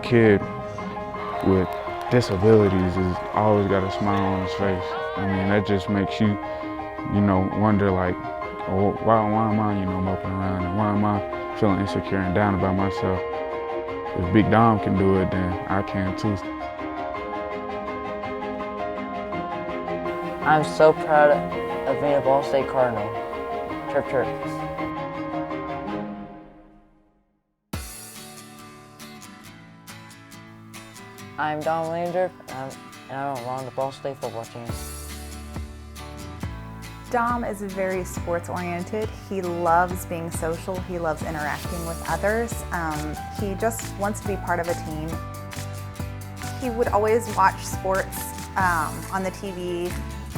kid with disabilities is always got a smile on his face. I mean, that just makes you, wonder like, oh, why am I, moping around, and why am I feeling insecure and down about myself? If Big Dom can do it, then I can too. I'm so proud of being a Ball State Cardinal. Chirp chirp. I'm Dom Landreth, and I'm on the Ball State football team. Dom is very sports-oriented. He loves being social. He loves interacting with others. He just wants to be part of a team. He would always watch sports on the TV.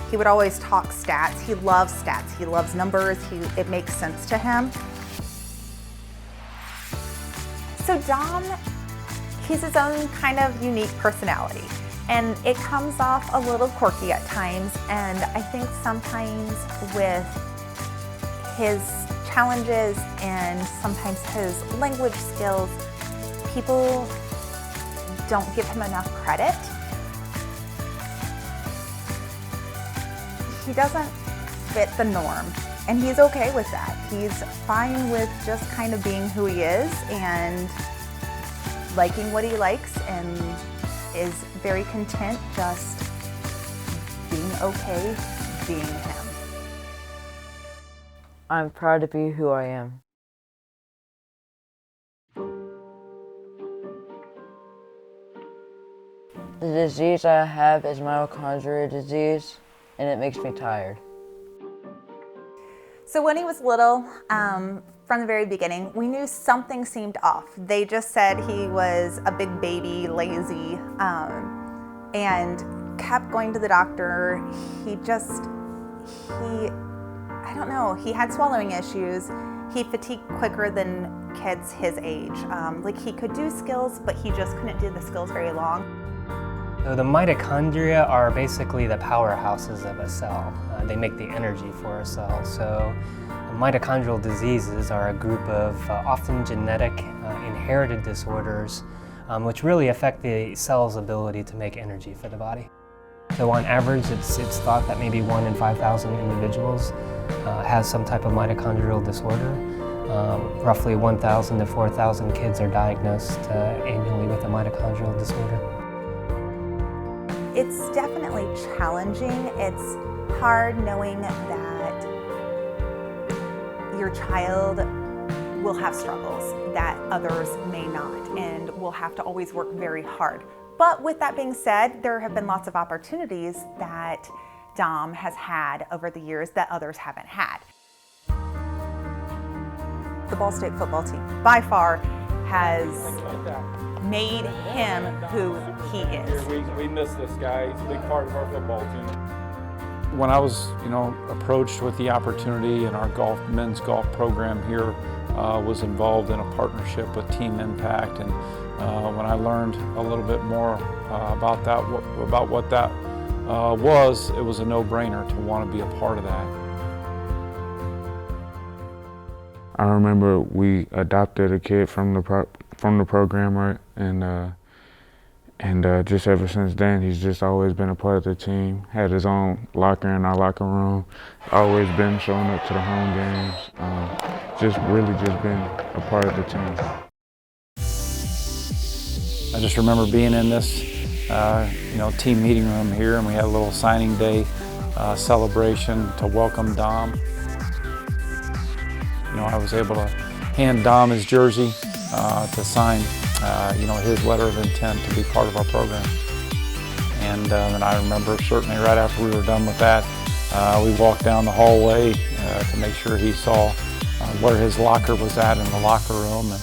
He would always talk stats. He loves stats. He loves numbers. It makes sense to him. So Dom, he's his own kind of unique personality. And it comes off a little quirky at times, and I think sometimes with his challenges and sometimes his language skills, people don't give him enough credit. He doesn't fit the norm, and he's okay with that. He's fine with just kind of being who he is and liking what he likes, and is very content just being okay being him. I'm proud to be who I am. The disease I have is mitochondrial disease, and it makes me tired. So when he was little, from the very beginning, we knew something seemed off. They just said he was a big baby, lazy, and kept going to the doctor. I don't know, he had swallowing issues. He fatigued quicker than kids his age. Like he could do skills, but he just couldn't do the skills very long. So the mitochondria are basically the powerhouses of a cell. They make the energy for a cell. So mitochondrial diseases are a group of often genetic inherited disorders which really affect the cell's ability to make energy for the body. So on average, it's thought that maybe 1 in 5,000 individuals has some type of mitochondrial disorder. Roughly 1,000 to 4,000 kids are diagnosed annually with a mitochondrial disorder. It's definitely challenging. It's hard knowing that your child will have struggles that others may not, and will have to always work very hard. But with that being said, there have been lots of opportunities that Dom has had over the years that others haven't had. The Ball State football team, by far, has made him who he is. We miss this guy. He's a big part of our football team. When I was, approached with the opportunity, and our men's golf program here was involved in a partnership with Team Impact, and when I learned a little bit more about what that was, it was a no-brainer to want to be a part of that. I remember we adopted a kid from the program, right? And just ever since then, he's just always been a part of the team. Had his own locker in our locker room. Always been showing up to the home games. Just been a part of the team. I just remember being in this, team meeting room here, and we had a little signing day celebration to welcome Dom. I was able to hand Dom his jersey to sign, his letter of intent to be part of our program. And I remember certainly right after we were done with that, we walked down the hallway to make sure he saw where his locker was at in the locker room.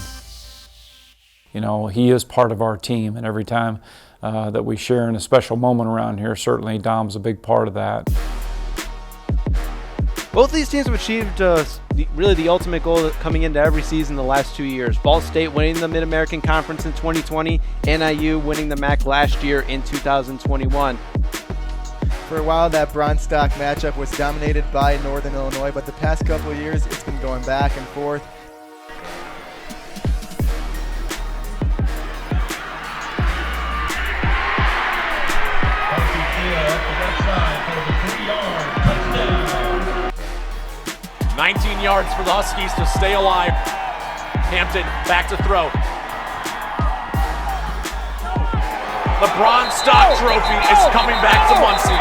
And he is part of our team, and every time that we share in a special moment around here, certainly Dom's a big part of that. Both of these teams have achieved really the ultimate goal coming into every season the last 2 years. Ball State winning the Mid-American Conference in 2020, NIU winning the MAC last year in 2021. For a while, that bronze stock matchup was dominated by Northern Illinois, but the past couple of years, it's been going back and forth. 19 yards for the Huskies to stay alive. Hampton back to throw. The Bronze Stock Trophy is coming back to Muncie.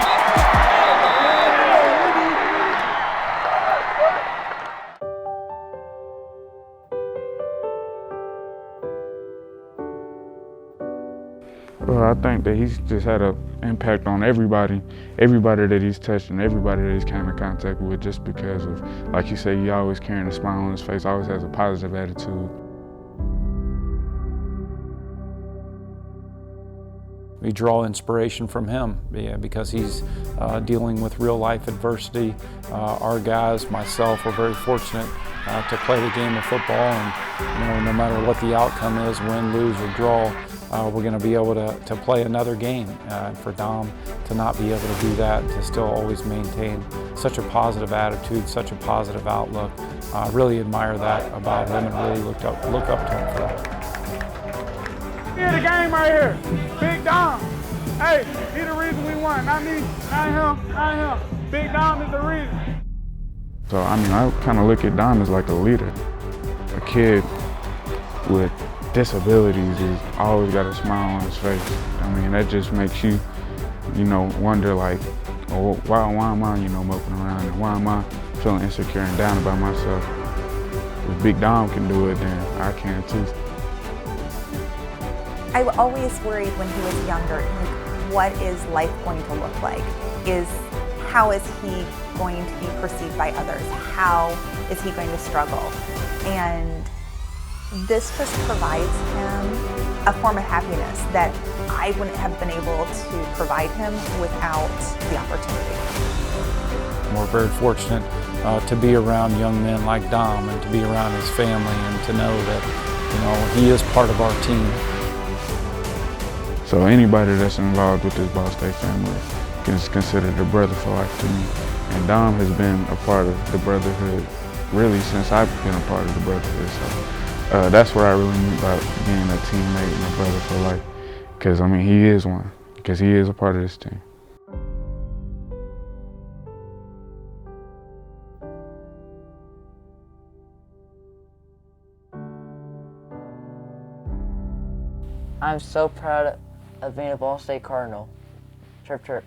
Well, I think that he's just had an impact on everybody that he's touched and everybody that he's came in contact with, just because of, like you say, he always carrying a smile on his face, always has a positive attitude. We draw inspiration from him, because he's dealing with real life adversity. Our guys, myself, are very fortunate to play the game of football, and no matter what the outcome is, win, lose, or draw, we're going to be able to play another game. For Dom to not be able to do that, to still always maintain such a positive attitude, such a positive outlook, I really admire that about him and really look up to him for that. Here, the game right here. Big Dom. Hey, he the reason we won. Not me, not him, not him. Big Dom is the reason. So, I mean, I kind of look at Dom as like a leader. A kid with disabilities is always got a smile on his face. I mean, that just makes you, wonder like, oh, why am I, moping around, and why am I feeling insecure and down about myself? If Big Dom can do it, then I can too. I always worried when he was younger, like, what is life going to look like? How is he going to be perceived by others? How is he going to struggle? And this just provides him a form of happiness that I wouldn't have been able to provide him without the opportunity. We're very fortunate to be around young men like Dom and to be around his family and to know that, he is part of our team. So anybody that's involved with this Ball State family is considered a brother for life to me. And Dom has been a part of the brotherhood really since I've been a part of the brotherhood. So that's what I really mean by being a teammate and a brother for life. Because, I mean, he is one. Because he is a part of this team. I'm so proud of being a Ball State Cardinal. Chirp, chirp.